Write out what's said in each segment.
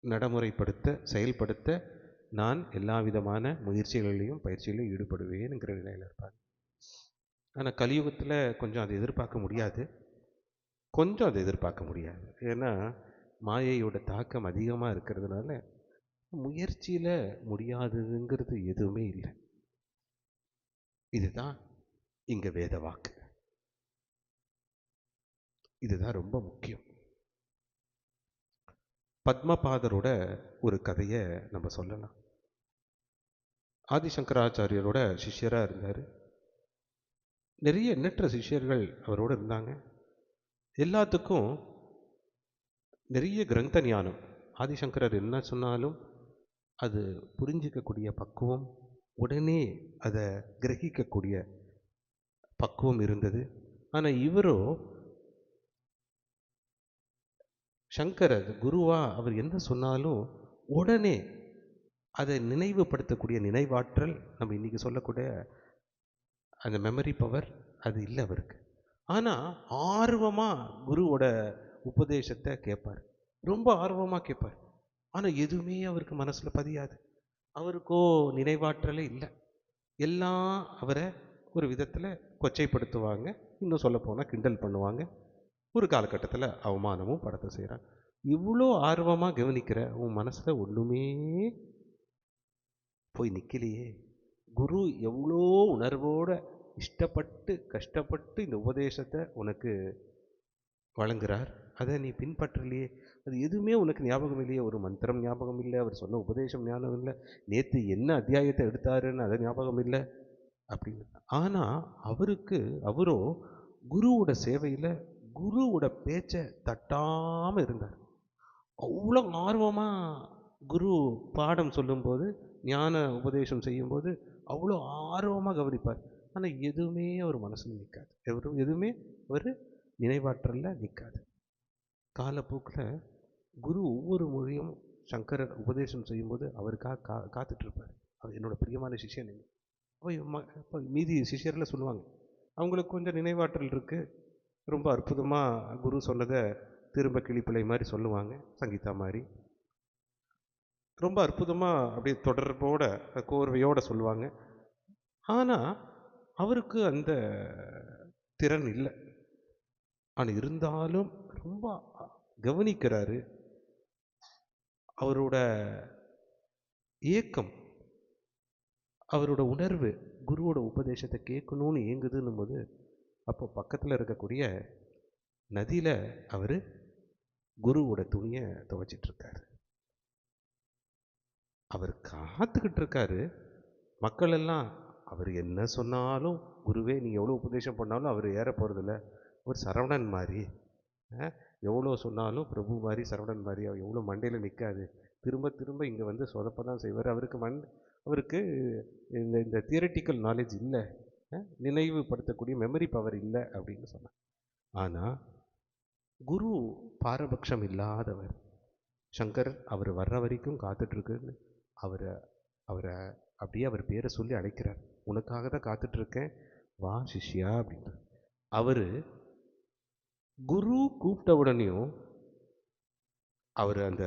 நடைமுறைப்படுத்த செயல்படுத்த நான் எல்லா விதமான முயற்சிகளிலையும் பயிற்சியிலையும் ஈடுபடுவேன்ங்கிற நிலையில் இருப்பார். ஆனால் கலியுகத்தில் கொஞ்சம் அதை எதிர்பார்க்க முடியாது. ஏன்னா மாயையோட தாக்கம் அதிகமாக இருக்கிறதுனால முயற்சியில் முடியாததுங்கிறது எதுவுமே இல்லை. இதுதான் இங்கே வேத வாக்கு. இதுதான் ரொம்ப முக்கியம். பத்மபாதரோட ஒரு கதையை நம்ம சொல்லலாம். ஆதிசங்கராச்சாரியரோட சிஷ்யராக இருந்தார். நிறைய எண்ணற்ற சிஷ்யர்கள் அவரோடு இருந்தாங்க. எல்லாத்துக்கும் நிறைய கிரந்த ஞானம். ஆதிசங்கரர் என்ன சொன்னாலும் அது புரிஞ்சிக்கக்கூடிய பக்குவம், உடனே அதை கிரகிக்கக்கூடிய பக்குவம் இருந்தது. ஆனால் இவரோ சங்கரர் குருவா அவர் என்ன சொன்னாலும் உடனே அதை நினைவுபடுத்தக்கூடிய நினைவாற்றல், நம்ம இன்னைக்கு சொல்லக்கூடிய அந்த மெமரி பவர் அது இல்லை அவருக்கு. ஆனால் ஆர்வமாக குருவோட உபதேசத்தை கேட்பார். ரொம்ப ஆர்வமாக கேட்பார். ஆனால் எதுவுமே அவருக்கு மனசில் பதியாது. அவருக்கோ நினைவாற்றலே இல்லை. எல்லாம் அவரை ஒரு விதத்தில் கொச்சைப்படுத்துவாங்க, இன்னும் சொல்லப்போனால் கிண்டல் பண்ணுவாங்க. ஒரு காலகட்டத்தில் அவமானமும் படத்தை செய்கிறாங்க. இவ்வளோ ஆர்வமாக கவனிக்கிற உன் மனசில் ஒன்றுமே போய் நிற்கலையே. குரு எவ்வளோ உணர்வோடு இஷ்டப்பட்டு கஷ்டப்பட்டு இந்த உபதேசத்தை உனக்கு வழங்குறார், அதை நீ பின்பற்றலையே. அது எதுவுமே உனக்கு ஞாபகம் இல்லையே. ஒரு மந்திரம் ஞாபகம் இல்லை, அவர் சொன்ன உபதேசம் ஞாபகம் இல்லை, நேற்று என்ன அத்தியாயத்தை எடுத்தாருன்னு அதை ஞாபகம் இல்லை அப்படின்னு. ஆனால் அவரோ குருவோட சேவையில் குருவோட பேச்சை தட்டாமல் இருந்தார். அவ்வளோ ஆர்வமாக குரு பாடம் சொல்லும்போது, ஞான உபதேசம் செய்யும்போது அவ்வளோ ஆர்வமாக கவனிப்பார். ஆனால் எதுவுமே அவர் மனசில் நிற்காது. எதுவுமே அவர் நினைவாற்றலில் நிற்காது. காலப்போக்கில் குரு ஒவ்வொரு மொழியும் சங்கரர் உபதேசம் செய்யும்போது அவருக்காக காத்துட்ருப்பார். அவர் என்னோட பிரியமான சிஷ்யன். அப்போ மீதி சிஷ்யரில் சொல்லுவாங்க, அவங்களுக்கு கொஞ்சம் நினைவாற்றல் இருக்குது, ரொம்ப அற்புதமாக குரு சொன்னதை திரும்ப கிளிப்பிள்ளை மாதிரி சொல்லுவாங்க, சங்கீதா மாதிரி ரொம்ப அற்புதமாக அப்படியே தொடர்போட கோர்வையோடு சொல்லுவாங்க. ஆனால் அவருக்கு அந்த திறன் இல்லை. ஆனால் இருந்தாலும் ரொம்ப கவனிக்கிறாரு. அவரோட ஏக்கம், அவரோட உணர்வு குருவோட உபதேசத்தை கேட்கணும்னு ஏங்குதுன்னும் போது, அப்போ பக்கத்தில் இருக்கக்கூடிய நதியில் அவர் குருவோட துணியை துவைச்சிட்ருக்காரு. அவர் காத்துக்கிட்டு இருக்காரு. மக்கள் எல்லாம் அவர் என்ன சொன்னாலும், குருவே நீ எவ்வளோ உபதேசம் பண்ணாலும் அவர் ஏற போகிறதில்ல. ஒரு சரவணன் மாதிரி, எவ்வளோ சொன்னாலும் பிரபு மாதிரி சரவணன் மாதிரி எவ்வளோ மண்டையில் நிற்காது. திரும்ப திரும்ப இங்கே வந்து சொதப்ப தான் செய்வார். அவருக்கு இந்த தியரட்டிக்கல் நாலேஜ் இல்லை, நினைவுபடுத்தக்கூடிய மெமரி பவர் இல்லை அப்படின்னு சொன்னார். ஆனால் குரு பாரபட்சம் இல்லாதவர். சங்கர் அவர் வர்ற வரைக்கும் காத்துட்ருக்குன்னு அவரை அப்படியே அவர் பேரை சொல்லி அழைக்கிறார். உனக்காக தான் காத்துட்ருக்கேன், வா சிஷ்யா அப்படின்னு. அவர் குரு கூப்பிட்ட உடனேயும் அவர் அந்த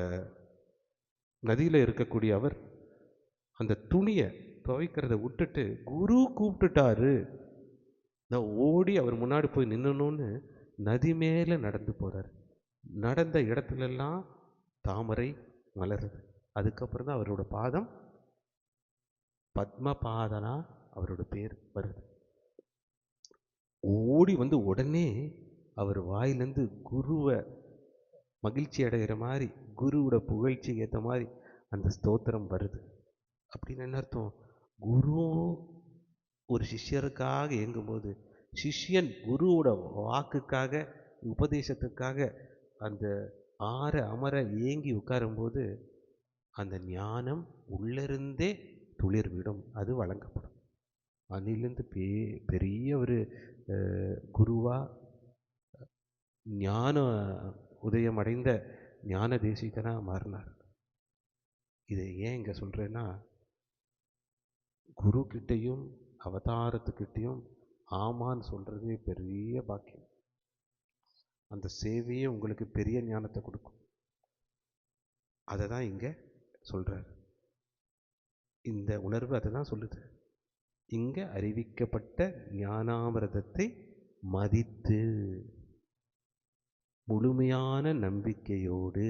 நதியில் இருக்கக்கூடிய அவர் அந்த துணியை துவைக்கிறத விட்டுட்டு குரு கூப்பிட்டுட்டாரு, நான் ஓடி அவர் முன்னாடி போய் நின்னணும்னு நதி மேலே நடந்து போகிறார். நடந்த இடத்துலெல்லாம் தாமரை மலருது. அதுக்கப்புறம் தான் அவரோட பாதம் பத்மபாதனா அவரோட பேர் வருது. ஓடி வந்து உடனே அவர் வாயிலேருந்து குருவை மகிழ்ச்சி அடைகிற மாதிரி, குருவோட புகழ்ச்சிக்கு ஏற்ற மாதிரி அந்த ஸ்தோத்திரம் வருது. அப்படின்னு என்ன அர்த்தம்? குரு ஒரு சிஷ்யருக்காக இயங்கும்போது, சிஷ்யன் குருவோட வாக்குக்காக உபதேசத்துக்காக அந்த அமர ஏங்கி உட்காரும்போது அந்த ஞானம் உள்ளிருந்தே துளிர்விடும், அது வழங்கப்படும். அதிலிருந்து பெரிய ஒரு குருவா ஞான உதயம் அடைந்த ஞான தேசிகனாக மாறினார். இதை ஏன் இங்கே சொல்கிறேன்னா, குரு கிட்டையும் அவதாரத்துக்கிட்டையும் ஆமான்னு சொல்கிறதே பெரிய பாக்கியம். அந்த சேவையே உங்களுக்கு பெரிய ஞானத்தை கொடுக்கும். அதை தான் இங்கே சொல்கிறார். இந்த உணர்வு அதை தான் சொல்லுது. இங்கே அறிவிக்கப்பட்ட ஞானாமிர்தத்தை மதித்து முழுமையான நம்பிக்கையோடு,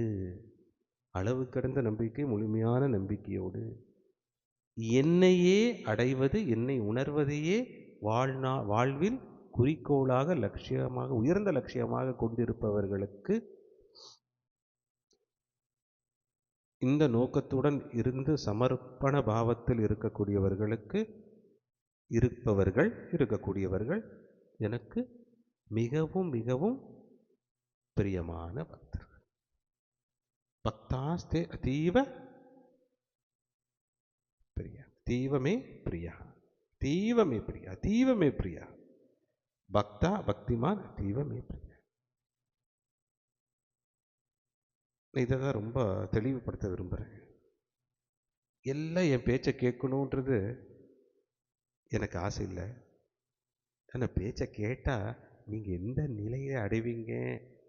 அளவு கடந்த நம்பிக்கை, முழுமையான நம்பிக்கையோடு என்னையே அடைவது, என்னை உணர்வதையே வாழ்வில் குறிக்கோளாக, லட்சியமாக, உயர்ந்த லட்சியமாக கொண்டிருப்பவர்களுக்கு, இந்த நோக்கத்துடன் இருந்து சமர்ப்பண பாவத்தில் இருக்கக்கூடியவர்கள் எனக்கு மிகவும் மிகவும் பிரியமான பக்தர்கள். பக்தாஸ்தே அதீவ பிரியா, தீவமே பிரியா, தீவமே பிரியா, தீவமே பிரியா, பக்தா பக்திமான் தீவமே பிரியா. இதை தான் ரொம்ப தெளிவுபடுத்த விரும்புகிறேன். எல்லாம் என் பேச்சை கேட்கணுன்றது எனக்கு ஆசை இல்லை. ஆனால் பேச்சை கேட்டால் நீங்கள் எந்த நிலையை அடைவீங்க,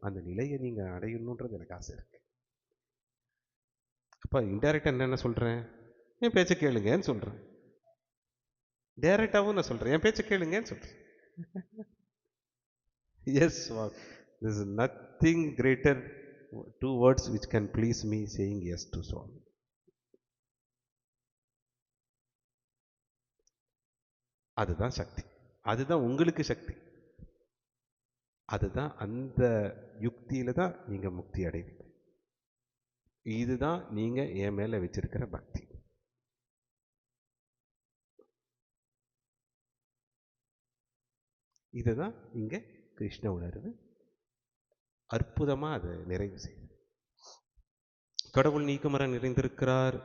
அந்த நிலையை நீங்கள் அடையணுன்றது எனக்கு ஆசை இருக்கு. அப்போ இன்டைரக்டாக என்னென்ன சொல்கிறேன், என் பேச்சை கேளுங்கன்னு சொல்கிறேன். டைரக்டாகவும் நான் சொல்கிறேன், என் பேச்சை கேளுங்கன்னு சொல்கிறேன். Yes, this is nothing greater, two words which can please me, saying yes to Swami. அதுதான் சக்தி, அதுதான் உங்களுக்கு சக்தி, அதுதான் அந்த யுக்தியில தான் நீங்க முக்தி அடைவீங்க. இதுதான் நீங்க என் மேல வச்சிருக்கிற பக்தி. இதுதான் இங்க கிருஷ்ண உணர்வு அற்புதமா அதை நிறைவு செய்யுது. கடவுள் நீக்கமர நிறைந்திருக்கிறார்,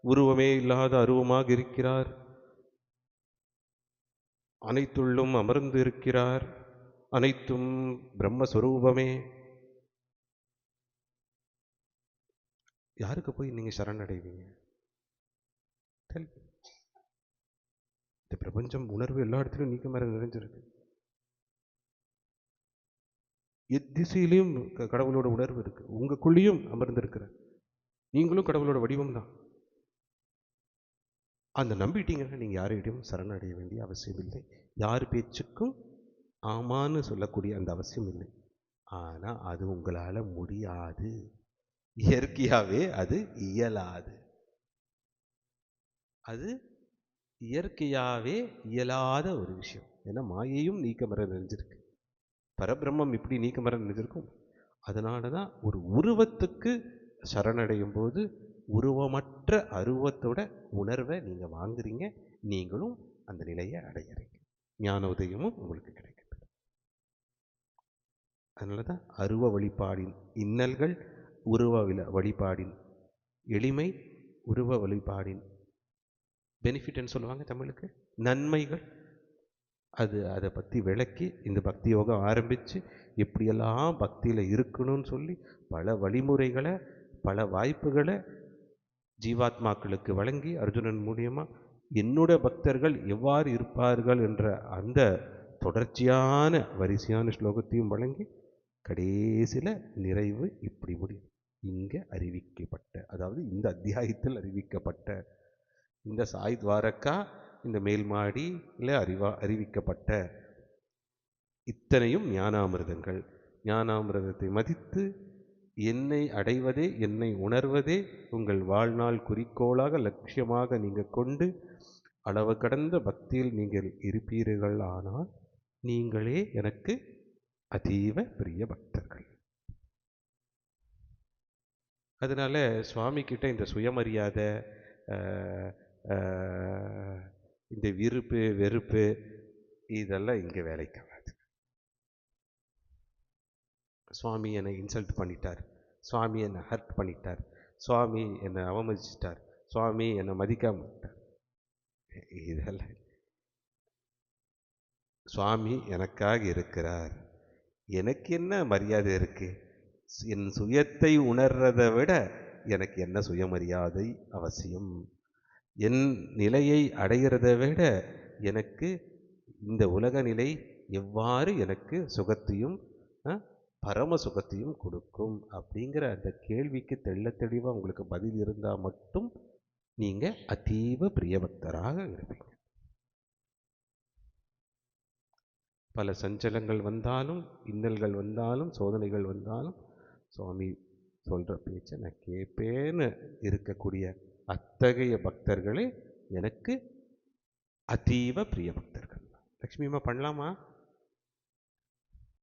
உருவமே இல்லாத அருவமாக இருக்கிறார், அனைத்துள்ளும் அமர்ந்து இருக்கிறார், அனைத்தும் பிரம்மஸ்வரூபமே. யாருக்கு போய் நீங்க சரணடைவீங்க? இந்த பிரபஞ்சம் உணர்வு எல்லா இடத்துலையும் நீக்கமர நிறைஞ்சிருக்கு. எத்திசையிலையும் கடவுளோட உணர்வு இருக்கு, உங்களுக்குள்ளேயும் அமர்ந்திருக்கிற நீங்களும் கடவுளோட வடிவம் தான். அந்த நம்பிட்டீங்கன்னா நீங்க யாரிடையும் சரணடைய வேண்டிய அவசியம் இல்லை, யார் பேச்சுக்கும் ஆமான்னு சொல்லக்கூடிய அந்த அவசியம் இல்லை. ஆனா அது உங்களால முடியாது, இயற்கையாவே அது இயலாது, அது இயற்கையாவே இயலாத ஒரு விஷயம். ஏன்னா மாயையும் நீக்கமர நிறைஞ்சிருக்கு, பரபிரம்மம் இப்படி நீக்கமர நிறைஞ்சிருக்கும். அதனாலதான் ஒரு உருவத்துக்கு சரணடையும் போது உருவமற்ற அருவத்தோட உணர்வை நீங்க வாங்குறீங்க, நீங்களும் அந்த நிலையை அடையறீங்க, ஞான உதயமும் உங்களுக்கு கிடைக்கும். அதனாலதான் அருவ வழிபாடின் இன்னல்கள், உருவ வழிபாடின் எளிமை, உருவ வழிபாடின் பெனிஃபிட்னு சொல்லுவாங்க தமிழுக்கு, நன்மைகள். அதை பற்றி விளக்கி இந்த பக்தி யோகம் ஆரம்பித்து எப்படியெல்லாம் பக்தியில் இருக்கணும்னு சொல்லி பல வழிமுறைகளை, பல வாய்ப்புகளை ஜீவாத்மாக்களுக்கு வழங்கி அர்ஜுனன் மூலியமாக என்னோட பக்தர்கள் எவ்வாறு இருப்பார்கள் என்ற அந்த தொடர்ச்சியான வரிசையான ஸ்லோகத்தையும் வழங்கி கடைசியில் நிறைவு இப்படி முடியும். இங்கே அறிவிக்கப்பட்ட, அதாவது இந்த அத்தியாயத்தில் அறிவிக்கப்பட்ட இந்த சாய் துவாரகா, இந்த மேல்மாடி இல்லை அறிவிக்கப்பட்ட இத்தனையும் ஞானாமிர்தங்கள். ஞானாமிர்தத்தை மதித்து என்னை அடைவதே, என்னை உணர்வதே உங்கள் வாழ்நாள் குறிக்கோளாக, லட்சியமாக நீங்கள் கொண்டு அளவு கடந்த பக்தியில் நீங்கள் இருப்பீர்கள். ஆனால் நீங்களே எனக்கு அதீவ பிரிய பக்தர்கள். அதனால சுவாமி கிட்ட இந்த சுயமரியாதை, இந்த விருப்பு வெறுப்பு இதெல்லாம் இங்கே வேலைக்காகாது. சுவாமி என்னை இன்சல்ட் பண்ணிட்டார், சுவாமி என்னை ஹர்ட் பண்ணிட்டார், சுவாமி என்னை அவமதிச்சிட்டார், சுவாமி என்னை மதிக்காம விட்டார், இதெல்லாம் சுவாமி எனக்காக இருக்கிறார், எனக்கு என்ன மரியாதை இருக்கு? என் சுயத்தை உணர்றதை விட எனக்கு என்ன சுயமரியாதை அவசியம்? என் நிலையை அடைகிறதை விட எனக்கு இந்த உலக நிலை எவ்வாறு எனக்கு சுகத்தையும் பரம சுகத்தையும் கொடுக்கும் அப்படிங்கிற அந்த கேள்விக்கு தெள்ள தெளிவாக உங்களுக்கு பதில் இருந்தால் மட்டும் நீங்கள் அதீவ பிரியபக்தராக இருப்பீங்க. பல சஞ்சலங்கள் வந்தாலும், இன்னல்கள் வந்தாலும், சோதனைகள் வந்தாலும் சுவாமி சொல்கிற பேச்சை நான் கேட்பேன்னு இருக்கக்கூடிய அத்தகைய பக்தர்களே எனக்கு அதீவ பிரிய பக்தர்கள். லக்ஷ்மி அம்மா பண்ணலாமா?